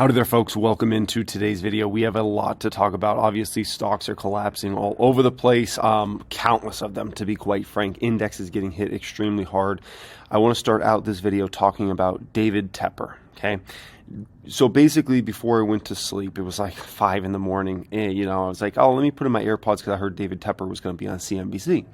Howdy there, folks. Welcome into today's video. We have a lot to talk about. Obviously, stocks are collapsing all over the place, countless of them, to be quite frank. Index is getting hit extremely hard. I want to start out this video talking about David Tepper, okay? So basically, before I went to sleep, it was like 5 in the morning, and, I was like, oh, let me put in my AirPods because I heard David Tepper was going to be on CNBC.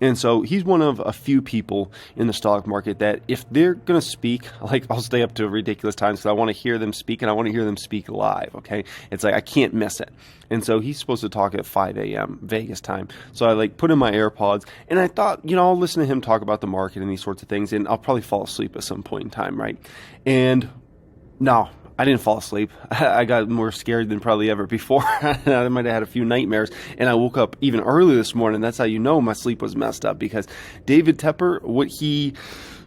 And so he's one of a few people in the stock market that if they're going to speak, like, I'll stay up to ridiculous times because I want to hear them speak, and I want to hear them speak live, okay? It's like I can't miss it. And so he's supposed to talk at 5 a.m. Vegas time. So I put in my AirPods, and I thought, I'll listen to him talk about the market and these sorts of things, and I'll probably fall asleep at some point in time, right? And no, I didn't fall asleep. I got more scared than probably ever before. I might have had a few nightmares, and I woke up even early this morning. That's how you know my sleep was messed up, because David Tepper, what he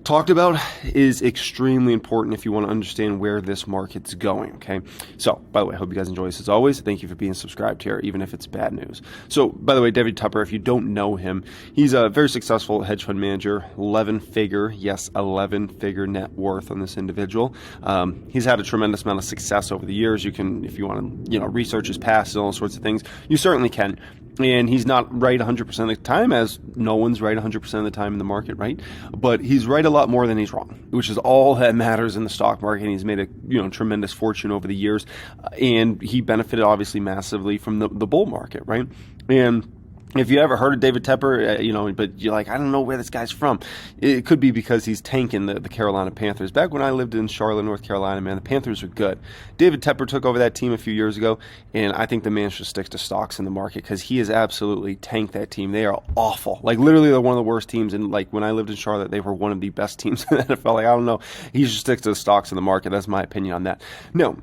talked about is extremely important if you want to understand where this market's going, okay? So, by the way, I hope you guys enjoy this as always. Thank you for being subscribed here, even if it's bad news. So, by the way, David Tepper, if you don't know him, he's a very successful hedge fund manager, 11-figure net worth on this individual. He's had a tremendous amount of success over the years. You can, if you want to, research his past and all sorts of things, you certainly can. And he's not right 100% of the time, as no one's right 100% of the time in the market, right? But he's right a lot more than he's wrong, which is all that matters in the stock market. And he's made a tremendous fortune over the years, and he benefited obviously massively from the bull market, right? And if you ever heard of David Tepper, but you're like, I don't know where this guy's from. It could be because he's tanking the Carolina Panthers. Back when I lived in Charlotte, North Carolina, man, the Panthers were good. David Tepper took over that team a few years ago, and I think the man should stick to stocks in the market because he has absolutely tanked that team. They are awful. Literally, they're one of the worst teams. And, when I lived in Charlotte, they were one of the best teams in the NFL. I don't know. He should stick to the stocks in the market. That's my opinion on that. No.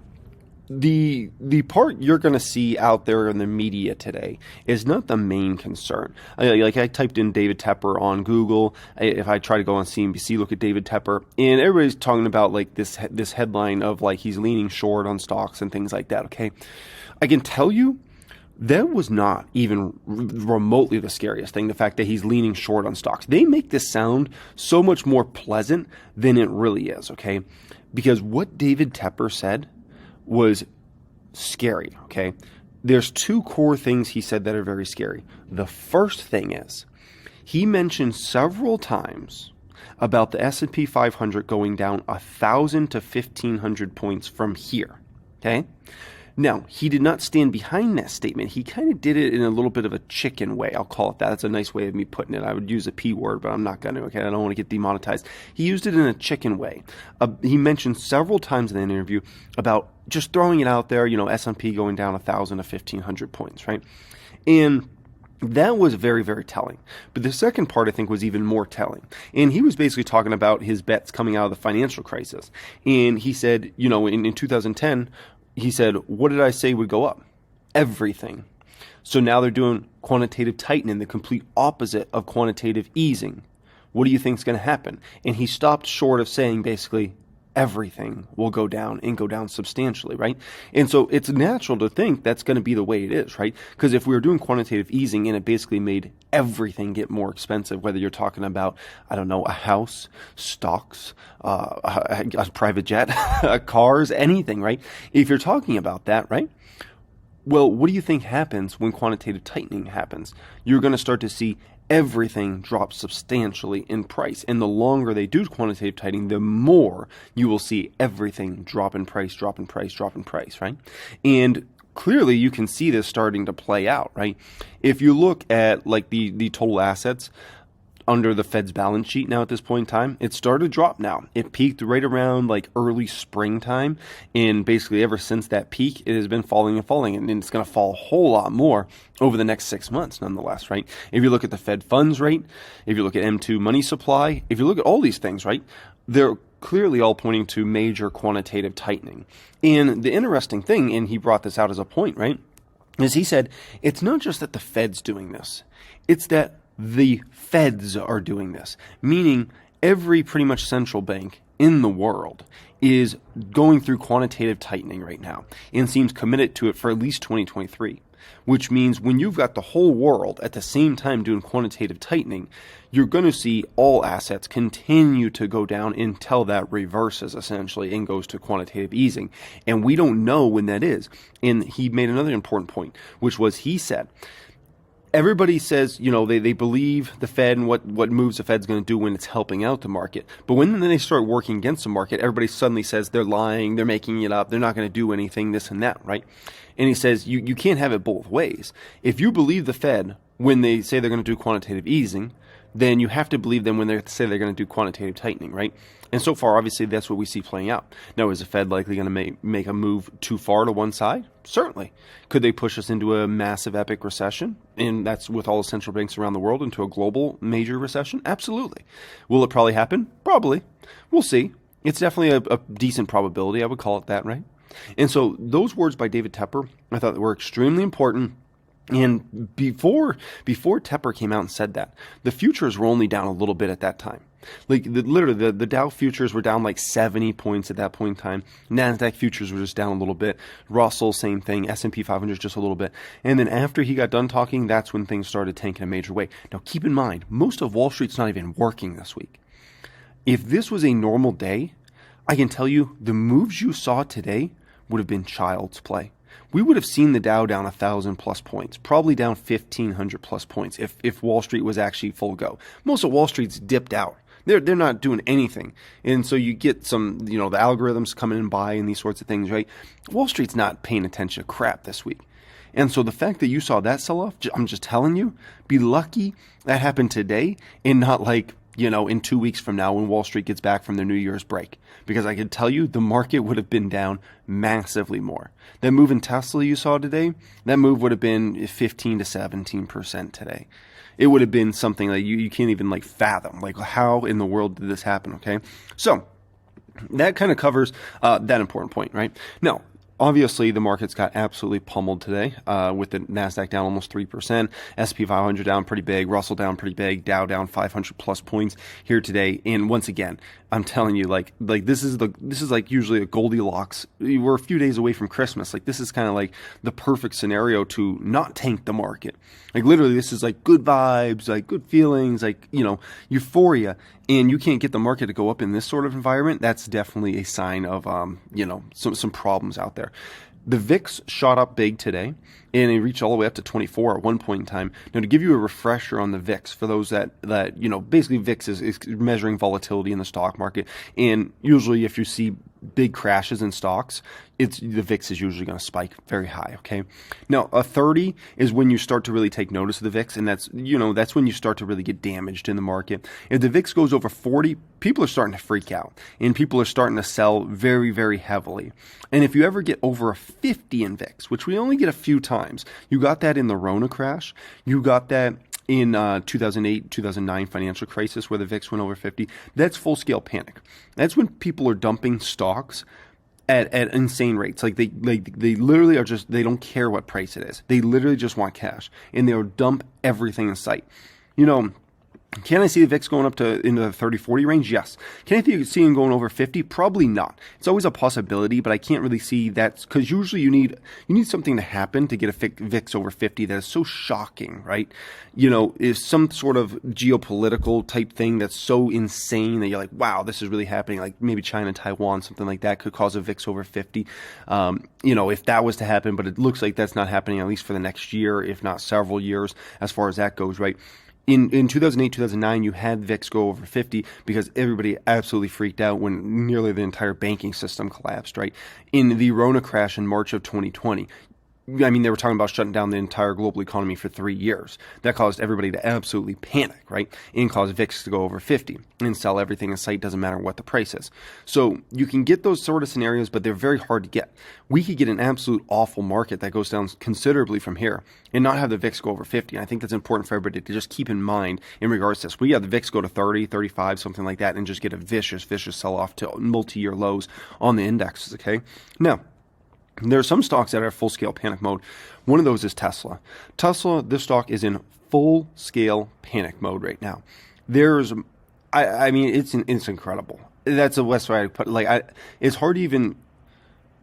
The part you're going to see out there in the media today is not the main concern. I typed in David Tepper on Google. If I try to go on CNBC, look at David Tepper, and everybody's talking about this headline of he's leaning short on stocks and things like that. Okay, I can tell you that was not even remotely the scariest thing, the fact that he's leaning short on stocks. They make this sound so much more pleasant than it really is, okay? Because what David Tepper said was scary, okay? There's two core things he said that are very scary. The first thing is he mentioned several times about the S&P 500 going down 1,000 to 1,500 points from here, okay? Now, he did not stand behind that statement. He kind of did it in a little bit of a chicken way. I'll call it that. That's a nice way of me putting it. I would use a P word, but I'm not going to, okay? I don't want to get demonetized. He used it in a chicken way. He mentioned several times in the interview about just throwing it out there, S&P going down 1,000 to 1,500 points, right? And that was very, very telling. But the second part, I think, was even more telling. And he was basically talking about his bets coming out of the financial crisis. And he said, in 2010, he said, what did I say would go up? Everything. So now they're doing quantitative tightening, the complete opposite of quantitative easing. What do you think is going to happen? And he stopped short of saying basically everything will go down and go down substantially, right? And so it's natural to think that's going to be the way it is, right? Because if we were doing quantitative easing and it basically made everything get more expensive, whether you're talking about, I don't know, a house, stocks, a private jet, cars, anything, right? If you're talking about that, right? Well, what do you think happens when quantitative tightening happens? You're going to start to see everything drops substantially in price. And the longer they do quantitative tightening, the more you will see everything drop in price, right? And clearly you can see this starting to play out, right? If you look at the total assets under the Fed's balance sheet now at this point in time, it started to drop now. It peaked right around early springtime, and basically ever since that peak, it has been falling and falling, and it's going to fall a whole lot more over the next 6 months nonetheless, right? If you look at the Fed funds rate, if you look at M2 money supply, if you look at all these things, right, they're clearly all pointing to major quantitative tightening. And the interesting thing, and he brought this out as a point, right, is he said, it's not just that the Fed's doing this, it's that the feds are doing this, meaning every pretty much central bank in the world is going through quantitative tightening right now and seems committed to it for at least 2023. which means when you've got the whole world at the same time doing quantitative tightening, you're going to see all assets continue to go down until that reverses essentially and goes to quantitative easing. And we don't know when that is. And he made another important point, which was he said, everybody says, they believe the Fed and what moves the Fed's going to do when it's helping out the market. But when they start working against the market, everybody suddenly says they're lying, they're making it up, they're not going to do anything, this and that, right? And he says you can't have it both ways. If you believe the Fed when they say they're going to do quantitative easing, then you have to believe them when they say they're going to do quantitative tightening, right? And so far, obviously, that's what we see playing out. Now, is the Fed likely going to make a move too far to one side? Certainly. Could they push us into a massive epic recession? And that's with all the central banks around the world, into a global major recession? Absolutely. Will it probably happen? Probably. We'll see. It's definitely a decent probability. I would call it that, right? And so those words by David Tepper, I thought were extremely important. And before Tepper came out and said that, the futures were only down a little bit at that time. Like literally, the Dow futures were down like 70 points at that point in time. NASDAQ futures were just down a little bit. Russell, same thing. S&P 500 just a little bit. And then after he got done talking, that's when things started tanking in a major way. Now, keep in mind, most of Wall Street's not even working this week. If this was a normal day, I can tell you the moves you saw today would have been child's play. We would have seen the Dow down 1,000 plus points, probably down 1,500 plus points if Wall Street was actually full go. Most of Wall Street's dipped out. They're not doing anything. And so you get some, the algorithms coming in by and these sorts of things, right? Wall Street's not paying attention to crap this week. And so the fact that you saw that sell-off, I'm just telling you, be lucky that happened today and not like, in 2 weeks from now when Wall Street gets back from their New Year's break. Because I can tell you the market would have been down massively more. That move in Tesla you saw today, that move would have been 15 to 17% today. It would have been something that you can't even fathom. How in the world did this happen, okay? So that kind of covers that important point, right? Now, obviously, the markets got absolutely pummeled today with the NASDAQ down almost 3%, S&P 500 down pretty big, Russell down pretty big, Dow down 500 plus points here today. And once again, I'm telling you, this is usually a Goldilocks. We're a few days away from Christmas. This is kind of the perfect scenario to not tank the market. Literally, this is good vibes, good feelings, euphoria. And you can't get the market to go up in this sort of environment. That's definitely a sign of, some problems out there. The VIX shot up big today, and it reached all the way up to 24 at one point in time. Now, to give you a refresher on the VIX, for those that basically VIX is measuring volatility in the stock market. And usually if you see big crashes in stocks, the VIX is usually going to spike very high, okay? Now, a 30 is when you start to really take notice of the VIX, and that's when you start to really get damaged in the market. If the VIX goes over 40, people are starting to freak out, and people are starting to sell very, very heavily. And if you ever get over a 50 in VIX, which we only get a few times, you got that in the Rona crash, you got that in 2008, 2009 financial crisis where the VIX went over 50, that's full-scale panic. That's when people are dumping stocks at insane rates. They literally are they don't care what price it is. They literally just want cash, and they'll dump everything in sight. Can I see the VIX going up into the 30, 40 range? Yes. Can I see it going over 50? Probably not. It's always a possibility, but I can't really see that because usually you need something to happen to get a VIX over 50 that is so shocking, right? Is some sort of geopolitical type thing that's so insane that you're like, wow, this is really happening. Like maybe China, Taiwan, something like that could cause a VIX over 50. If that was to happen, but it looks like that's not happening at least for the next year, if not several years, as far as that goes, right? In 2008, 2009, you had VIX go over 50 because everybody absolutely freaked out when nearly the entire banking system collapsed, right? In the Rona crash in March of 2020, they were talking about shutting down the entire global economy for 3 years. That caused everybody to absolutely panic, right? And caused VIX to go over 50 and sell everything in sight, doesn't matter what the price is. So you can get those sort of scenarios, but they're very hard to get. We could get an absolute awful market that goes down considerably from here and not have the VIX go over 50. And I think that's important for everybody to just keep in mind in regards to this. We have the VIX go to 30, 35, something like that, and just get a vicious sell-off to multi-year lows on the indexes, okay? Now, there are some stocks that are full-scale panic mode. One of those is Tesla. Tesla, this stock is in full-scale panic mode right now. It's incredible. That's the best way I put it. It's hard to even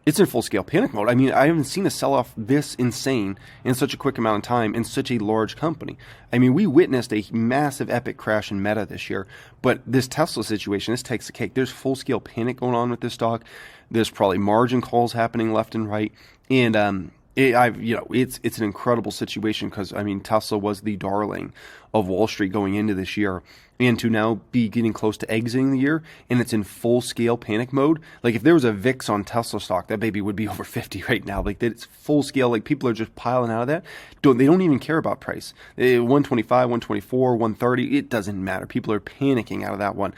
it's in full-scale panic mode. I mean, I haven't seen a sell-off this insane in such a quick amount of time in such a large company. I mean, we witnessed a massive epic crash in Meta this year, but this Tesla situation, this takes the cake. There's full-scale panic going on with this stock. There's probably margin calls happening left and right, and it's an incredible situation because, I mean, Tesla was the darling of Wall Street going into this year, and to now be getting close to exiting the year, and it's in full-scale panic mode. Like, if there was a VIX on Tesla stock, that baby would be over 50 right now. Like, it's full-scale. Like, people are just piling out of that. They don't even care about price. 125, 124, 130, it doesn't matter. People are panicking out of that one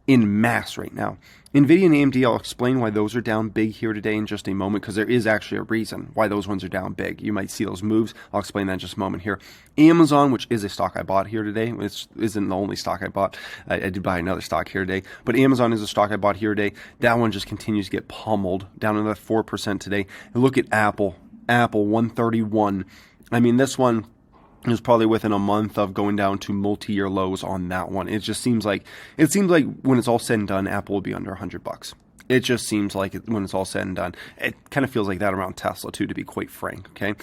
in mass right now. NVIDIA and AMD, I'll explain why those are down big here today in just a moment, because there is actually a reason why those ones are down big. You might see those moves. I'll explain that in just a moment here. Amazon, which is a stock I bought here today. It isn't the only stock I bought. I did buy another stock here today. But Amazon is a stock I bought here today. That one just continues to get pummeled, down another 4% today. And look at Apple. Apple, 131. I mean, this one is probably within a month of going down to multi-year lows on that one. It seems like when it's all said and done, Apple will be under $100. It just seems like it, when it's all said and done. It kind of feels like that around Tesla too, to be quite frank. Okay,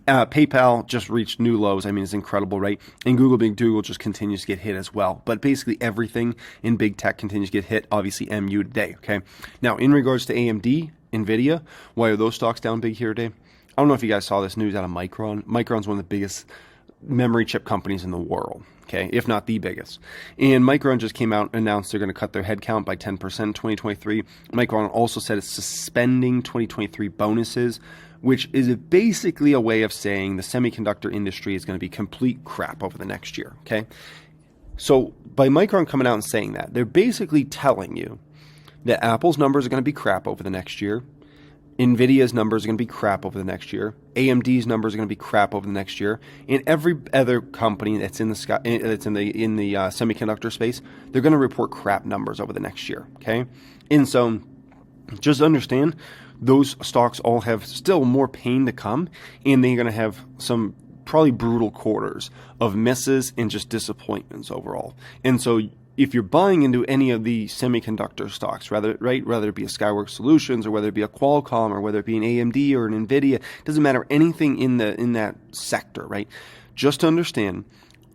PayPal just reached new lows. I mean, it's incredible, right? And Google just continues to get hit as well. But basically everything in big tech continues to get hit. Obviously, MU today. Okay, now in regards to AMD, NVIDIA, why are those stocks down big here today? I don't know if you guys saw this news out of Micron. Micron's one of the biggest memory chip companies in the world, okay, if not the biggest. And Micron just came out and announced they're going to cut their headcount by 10% in 2023. Micron also said it's suspending 2023 bonuses, which is basically a way of saying the semiconductor industry is going to be complete crap over the next year, okay? So by Micron coming out and saying that, they're basically telling you that Apple's numbers are going to be crap over the next year. NVIDIA's numbers are going to be crap over the next year. AMD's numbers are going to be crap over the next year. And every other company that's in the semiconductor space, they're going to report crap numbers over the next year. Okay, and so just understand those stocks all have still more pain to come, and they're going to have some probably brutal quarters of misses and just disappointments overall. And so if you're buying into any of the semiconductor stocks, whether it be a Skyworks Solutions or whether it be a Qualcomm or whether it be an AMD or an NVIDIA, doesn't matter, anything in that sector, right? Just to understand,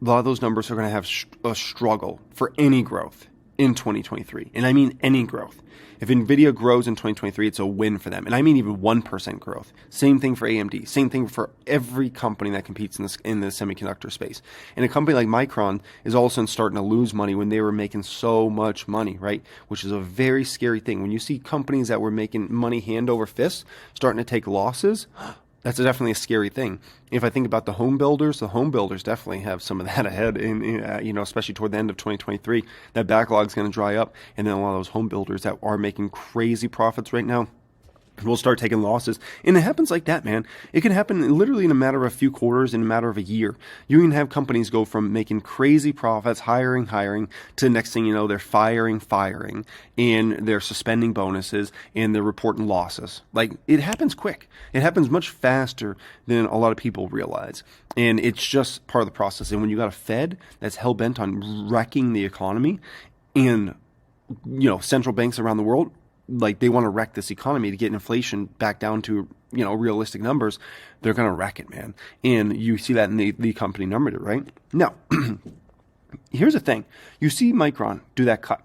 a lot of those numbers are going to have a struggle for any growth in 2023. And I mean any growth. If NVIDIA grows in 2023, it's a win for them. And I mean even 1% growth. Same thing for AMD. Same thing for every company that competes in the semiconductor space. And a company like Micron is all of a sudden starting to lose money when they were making so much money, right? Which is a very scary thing. When you see companies that were making money hand over fist starting to take losses, that's definitely a scary thing. If I think about the home builders definitely have some of that ahead, especially toward the end of 2023. That backlog is going to dry up, and then a lot of those home builders that are making crazy profits right now will start taking losses. And it happens like that, man. It can happen literally in a matter of a few quarters, in a matter of a year. You can have companies go from making crazy profits, hiring, to the next thing you know, they're firing, and they're suspending bonuses, and they're reporting losses. Like, it happens quick. It happens much faster than a lot of people realize. And it's just part of the process. And when you got a Fed that's hell-bent on wrecking the economy, and, central banks around the world, like, they want to wreck this economy to get inflation back down to, realistic numbers, they're going to wreck it, man. And you see that in the company number, right? Now, here's the thing. You see Micron do that cut.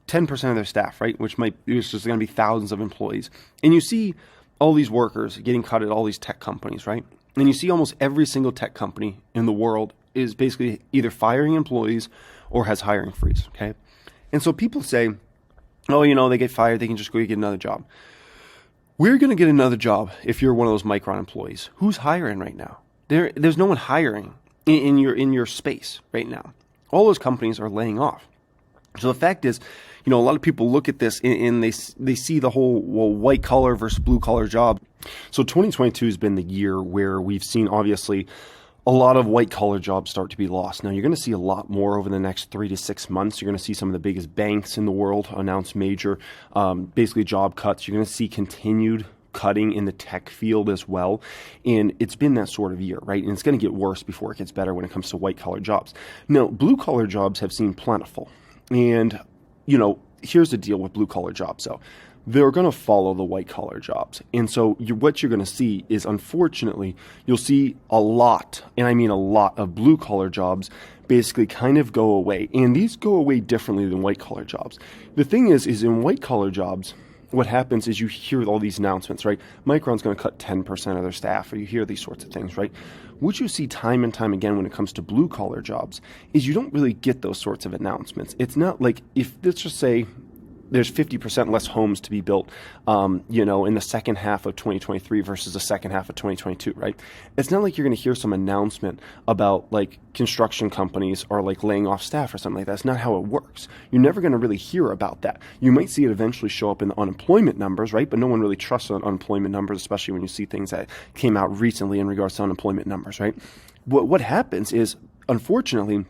10% of their staff, right? Which is just going to be thousands of employees. And you see all these workers getting cut at all these tech companies, right? And you see almost every single tech company in the world is basically either firing employees or has hiring freeze, okay? And so people say, oh, they get fired, they can just go get another job. We're going to get another job if you're one of those Micron employees. Who's hiring right now? There's no one hiring in your space right now. All those companies are laying off. So the fact is, a lot of people look at this and they see the whole white collar versus blue collar job. So 2022 has been the year where we've seen, obviously, a lot of white-collar jobs start to be lost. Now, you're going to see a lot more over the next 3 to 6 months. You're going to see some of the biggest banks in the world announce major, basically job cuts. You're going to see continued cutting in the tech field as well. And it's been that sort of year, right? And it's going to get worse before it gets better when it comes to white-collar jobs. Now, blue-collar jobs have seemed plentiful. And, here's the deal with blue-collar jobs. So they're going to follow the white collar jobs. And so what you're going to see is, unfortunately, you'll see a lot, and I mean a lot, of blue collar jobs basically kind of go away. And these go away differently than white collar jobs. The thing is in white collar jobs, what happens is you hear all these announcements, right? Micron's going to cut 10% of their staff, or you hear these sorts of things, right? What you see time and time again when it comes to blue collar jobs is you don't really get those sorts of announcements. It's not like, if let's just say there's 50% less homes to be built, in the second half of 2023 versus the second half of 2022, right? It's not like you're going to hear some announcement about like construction companies are like laying off staff or something like that. That's not how it works. You're never going to really hear about that. You might see it eventually show up in the unemployment numbers, right? But no one really trusts on unemployment numbers, especially when you see things that came out recently in regards to unemployment numbers, right? What happens is, unfortunately,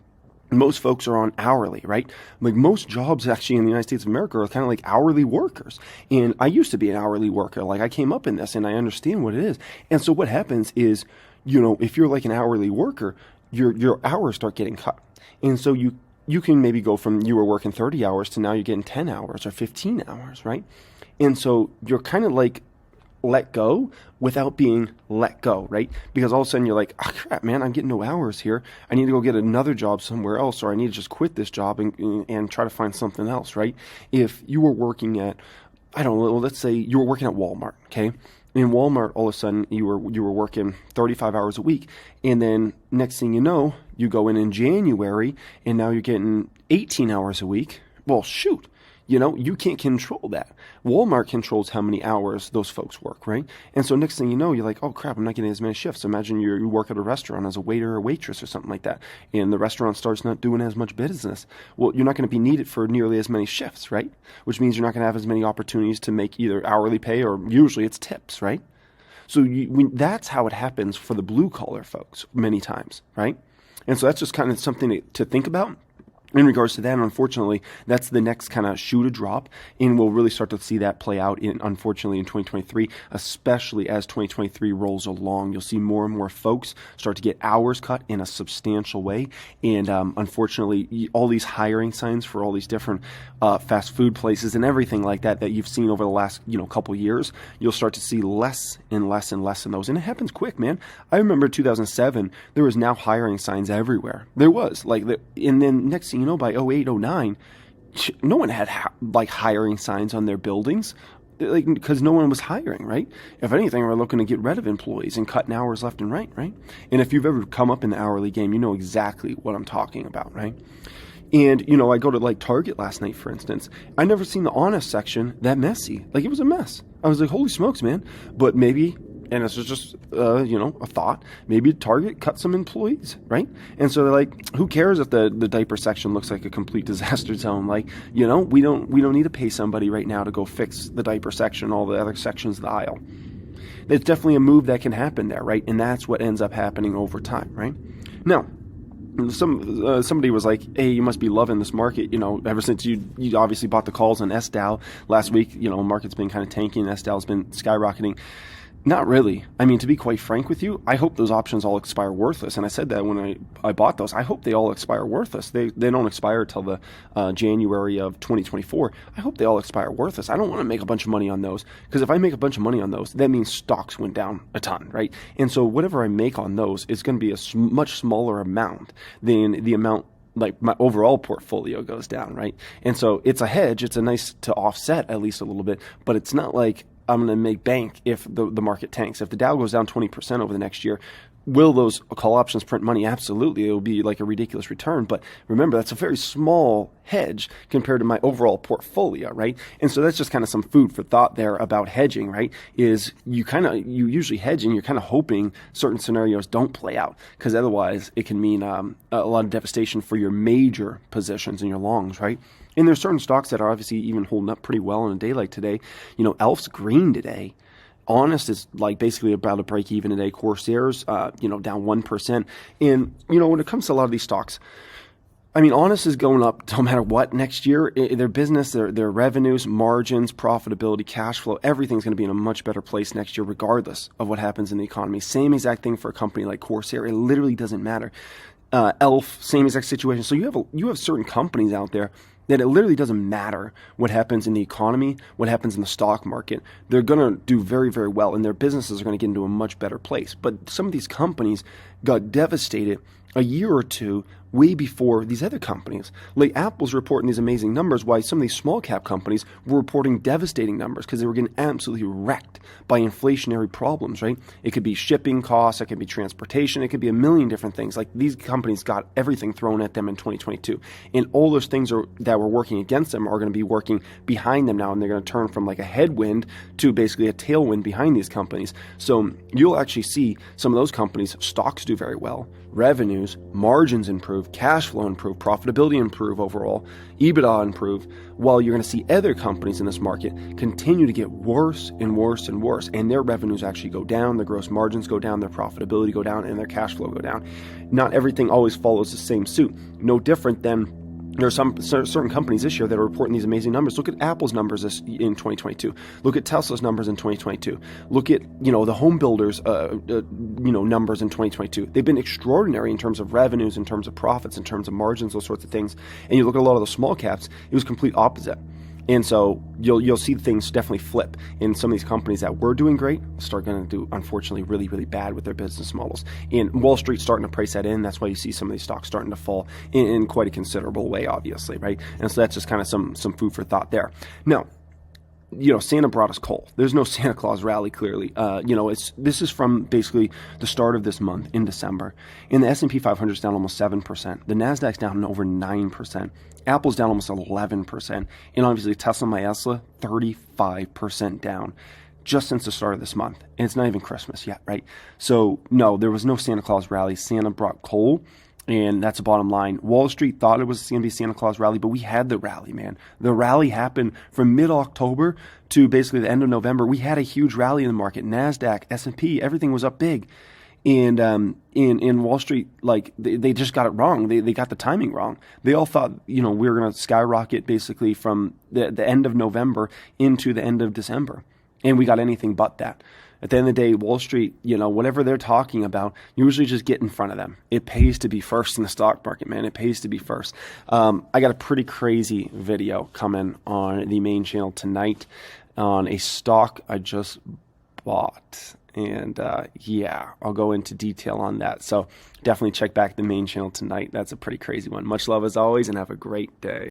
most folks are on hourly, right? Like most jobs actually in the United States of America are kind of like hourly workers. And I used to be an hourly worker. Like I came up in this and I understand what it is. And so what happens is, if you're like an hourly worker, your hours start getting cut. And so you can maybe go from you were working 30 hours to now you're getting 10 hours or 15 hours, right? And so you're kind of like let go without being let go, right? Because all of a sudden you're like, oh crap, man, I'm getting no hours here. I need to go get another job somewhere else, or I need to just quit this job and try to find something else, right? If you were working at, I don't know, let's say you were working at Walmart, okay? In Walmart, all of a sudden you were working 35 hours a week, and then next thing you know, you go in January and now you're getting 18 hours a week. Well, shoot. You can't control that. Walmart controls how many hours those folks work, right? And so next thing you know, you're like, oh crap, I'm not getting as many shifts. Imagine you work at a restaurant as a waiter or waitress or something like that, and the restaurant starts not doing as much business. Well, you're not going to be needed for nearly as many shifts, right? Which means you're not going to have as many opportunities to make either hourly pay, or usually it's tips, right? So that's how it happens for the blue collar folks many times, right? And so that's just kind of something to think about. In regards to that, unfortunately, that's the next kind of shoe to drop, and we'll really start to see that play out unfortunately in 2023, especially as 2023 rolls along. You'll see more and more folks start to get hours cut in a substantial way, and unfortunately, all these hiring signs for all these different fast food places and everything like that you've seen over the last couple years, you'll start to see less and less and less in those, and it happens quick, man. I remember 2007, there was now hiring signs everywhere. There was and then next thing by 08, 09, no one had hiring signs on their buildings, because no one was hiring, right? If anything, we're looking to get rid of employees and cutting hours left and right? And if you've ever come up in the hourly game, you know exactly what I'm talking about, right? And, I go to Target last night, for instance. I never seen the honest section that messy. It was a mess. I was like, holy smokes, man. But maybe, and this is just, a thought, maybe Target cut some employees, right? And so they're like, who cares if the diaper section looks like a complete disaster zone? We don't need to pay somebody right now to go fix the diaper section, all the other sections of the aisle. There's definitely a move that can happen there, right? And that's what ends up happening over time, right? Now, somebody was like, hey, you must be loving this market, ever since you obviously bought the calls on SDAO last week. Market's been kind of tanking, SDAO's been skyrocketing. Not really. I mean, to be quite frank with you, I hope those options all expire worthless. And I said that when I bought those. I hope they all expire worthless. They don't expire until the January of 2024. I hope they all expire worthless. I don't want to make a bunch of money on those, because if I make a bunch of money on those, that means stocks went down a ton, right? And so whatever I make on those is going to be a much smaller amount than the amount my overall portfolio goes down, right? And so it's a hedge. It's a nice to offset at least a little bit, but it's not like I'm going to make bank if the market tanks. If the Dow goes down 20% over the next year, will those call options print money? Absolutely. It will be like a ridiculous return. But remember, that's a very small hedge compared to my overall portfolio, right? And so that's just kind of some food for thought there about hedging, right? Is you usually hedge and you're kind of hoping certain scenarios don't play out, because otherwise it can mean a lot of devastation for your major positions in your longs, right? And there's certain stocks that are obviously even holding up pretty well on a day like today. Elf's green today. Honest is basically about to break even today. Corsair's, down 1%. And, when it comes to a lot of these stocks, I mean, Honest is going up no matter what next year. Their business, their revenues, margins, profitability, cash flow, everything's going to be in a much better place next year, regardless of what happens in the economy. Same exact thing for a company like Corsair. It literally doesn't matter. Elf, same exact situation. So you have certain companies out there that it literally doesn't matter what happens in the economy, what happens in the stock market. They're going to do very, very well, and their businesses are going to get into a much better place. But some of these companies got devastated a year or two way before these other companies. Like Apple's reporting these amazing numbers, while some of these small cap companies were reporting devastating numbers because they were getting absolutely wrecked by inflationary problems, right? It could be shipping costs, it could be transportation, it could be a million different things. Like these companies got everything thrown at them in 2022. And all those things that were working against them are going to be working behind them now, and they're going to turn from like a headwind to basically a tailwind behind these companies. So you'll actually see some of those companies, stocks do very well, revenues, margins improve, cash flow improve, profitability improve overall, EBITDA improve, while you're going to see other companies in this market continue to get worse and worse and worse, and their revenues actually go down, their gross margins go down, their profitability go down, and their cash flow go down. Not everything always follows the same suit. No different than there are some certain companies this year that are reporting these amazing numbers. Look at Apple's numbers in 2022. Look at Tesla's numbers in 2022. Look at, the home builders, numbers in 2022. They've been extraordinary in terms of revenues, in terms of profits, in terms of margins, those sorts of things. And you look at a lot of the small caps, it was complete opposite. And so you'll see things definitely flip. In some of these companies that were doing great start going to do, unfortunately, really, really bad with their business models. And Wall Street's starting to price that in. That's why you see some of these stocks starting to fall in quite a considerable way, obviously, right? And so that's just kind of some food for thought there. Now, Santa brought us coal. There's no Santa Claus rally, clearly. This is from basically the start of this month in December. And the S&P 500 is down almost 7%. The Nasdaq's down over 9%. Apple's down almost 11%. And obviously Tesla, Tesla, 35% down just since the start of this month. And it's not even Christmas yet, right? So no, there was no Santa Claus rally. Santa brought coal. And that's the bottom line. Wall Street thought it was going to be Santa Claus rally, but we had the rally, man. The rally happened from mid-October to basically the end of November. We had a huge rally in the market. NASDAQ, S&P, everything was up big. And in Wall Street, like they just got it wrong. They got the timing wrong. They all thought, we were going to skyrocket basically from the end of November into the end of December. And we got anything but that. At the end of the day, Wall Street, whatever they're talking about, usually just get in front of them. It pays to be first in the stock market, man. It pays to be first. I got a pretty crazy video coming on the main channel tonight on a stock I just bought. And I'll go into detail on that. So definitely check back the main channel tonight. That's a pretty crazy one. Much love as always, and have a great day.